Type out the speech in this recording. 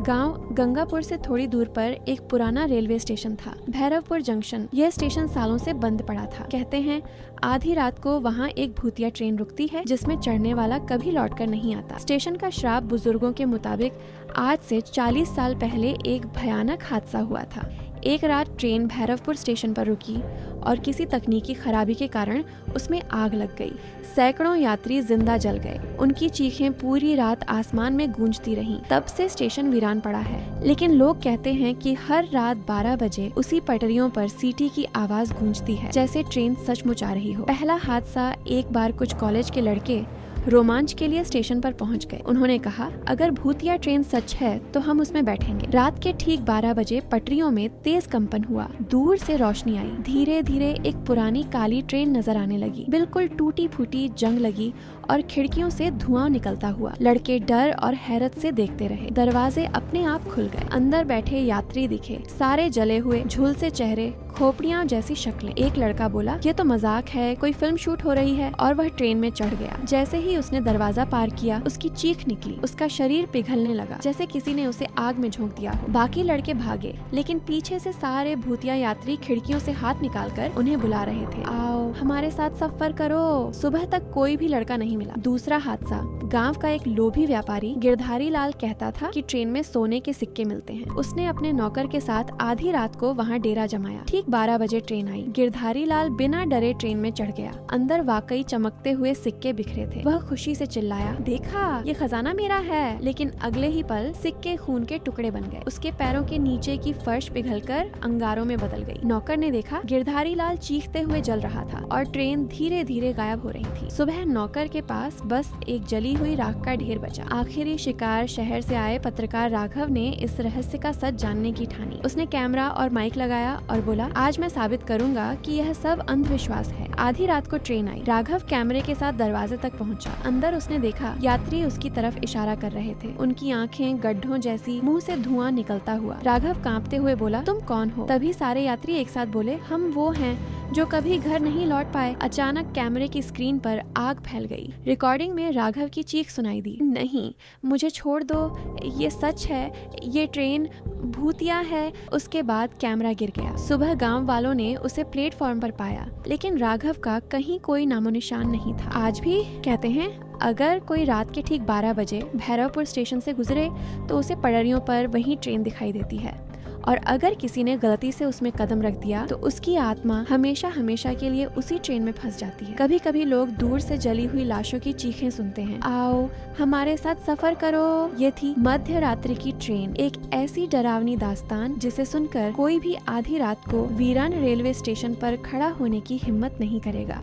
गांव गंगापुर से थोड़ी दूर पर एक पुराना रेलवे स्टेशन था, भैरवपुर जंक्शन। यह स्टेशन सालों से बंद पड़ा था। कहते हैं आधी रात को वहाँ एक भूतिया ट्रेन रुकती है जिसमें चढ़ने वाला कभी लौटकर नहीं आता। स्टेशन का श्राप बुजुर्गों के मुताबिक आज से 40 साल पहले एक भयानक हादसा हुआ था। एक रात ट्रेन भैरवपुर स्टेशन पर रुकी और किसी तकनीकी खराबी के कारण उसमें आग लग गई। सैकड़ों यात्री जिंदा जल गए। उनकी चीखें पूरी रात आसमान में गूंजती रहीं। तब से स्टेशन वीरान पड़ा है, लेकिन लोग कहते हैं कि हर रात 12 बजे उसी पटरियों पर सीटी की आवाज गूंजती है, जैसे ट्रेन सचमुच आ रही हो। पहला हादसा, एक बार कुछ कॉलेज के लड़के रोमांच के लिए स्टेशन पर पहुंच गए। उन्होंने कहा, अगर भूतिया ट्रेन सच है तो हम उसमें बैठेंगे। रात के ठीक 12 बजे पटरियों में तेज कंपन हुआ। दूर से रोशनी आई। धीरे धीरे एक पुरानी काली ट्रेन नजर आने लगी। बिल्कुल टूटी फूटी, जंग लगी और खिड़कियों से धुआं निकलता हुआ। लड़के डर और हैरत से देखते रहे। दरवाजे अपने आप खुल गए। अंदर बैठे यात्री दिखे, सारे जले हुए, झुलसे चेहरे, खोपड़ियां जैसी शक्लें। एक लड़का बोला, ये तो मजाक है, कोई फिल्म शूट हो रही है, और वह ट्रेन में चढ़ गया। जैसे ही उसने दरवाजा पार किया, उसकी चीख निकली। उसका शरीर पिघलने लगा, जैसे किसी ने उसे आग में झोंक दिया हो। बाकी लड़के भागे, लेकिन पीछे से सारे भूतिया यात्री खिड़कियों से हाथ निकालकर उन्हें बुला रहे थे, आओ हमारे साथ सफर करो। सुबह तक कोई भी लड़का नहीं मिला। दूसरा हादसा, गांव का एक लोभी व्यापारी गिरधारी लाल कहता था कि ट्रेन में सोने के सिक्के मिलते हैं। उसने अपने नौकर के साथ आधी रात को वहाँ डेरा जमाया। ठीक 12 बजे ट्रेन आई। गिरधारी लाल बिना डरे ट्रेन में चढ़ गया। अंदर वाकई चमकते हुए सिक्के बिखरे थे। वह खुशी से चिल्लाया, देखा ये खजाना मेरा है। लेकिन अगले ही पल सिक्के खून के टुकड़े बन गए। उसके पैरों के नीचे की फर्श पिघलकर अंगारों में बदल गई। नौकर ने देखा, गिरधारी लाल चीखते हुए जल रहा था और ट्रेन धीरे धीरे गायब हो रही थी। सुबह नौकर के पास बस एक जली हुई राख का ढेर बचा। आखिरी शिकार शहर से आए पत्रकार राघव ने इस रहस्य का सच जानने की ठानी। उसने कैमरा और माइक लगाया और बोला, आज मैं साबित करूंगा कि यह सब अंधविश्वास है। आधी रात को ट्रेन आई। राघव कैमरे के साथ दरवाजे तक पहुंचा। अंदर उसने देखा, यात्री उसकी तरफ इशारा कर रहे थे। उनकी आंखें गड्ढों जैसी, मुंह से धुआं निकलता हुआ। राघव कांपते हुए बोला, तुम कौन हो? तभी सारे यात्री एक साथ बोले, हम वो हैं जो कभी घर नहीं लौट पाए। अचानक कैमरे की स्क्रीन पर आग फैल गई। रिकॉर्डिंग में राघव की चीख सुनाई दी, नहीं, मुझे छोड़ दो, ये सच है, ये ट्रेन भूतिया है। उसके बाद कैमरा गिर गया। सुबह गांव वालों ने उसे प्लेटफॉर्म पर पाया, लेकिन राघव का कहीं कोई नामो निशान नहीं था। आज भी कहते हैं, अगर कोई रात के ठीक 12 बजे भैरवपुर स्टेशन से गुजरे तो उसे पटरियों पर वही ट्रेन दिखाई देती है, और अगर किसी ने गलती से उसमें कदम रख दिया तो उसकी आत्मा हमेशा हमेशा के लिए उसी ट्रेन में फंस जाती है। कभी कभी लोग दूर से जली हुई लाशों की चीखें सुनते हैं, आओ हमारे साथ सफर करो। ये थी मध्य रात्रि की ट्रेन, एक ऐसी डरावनी दास्तान जिसे सुनकर कोई भी आधी रात को वीरान रेलवे स्टेशन पर खड़ा होने की हिम्मत नहीं करेगा।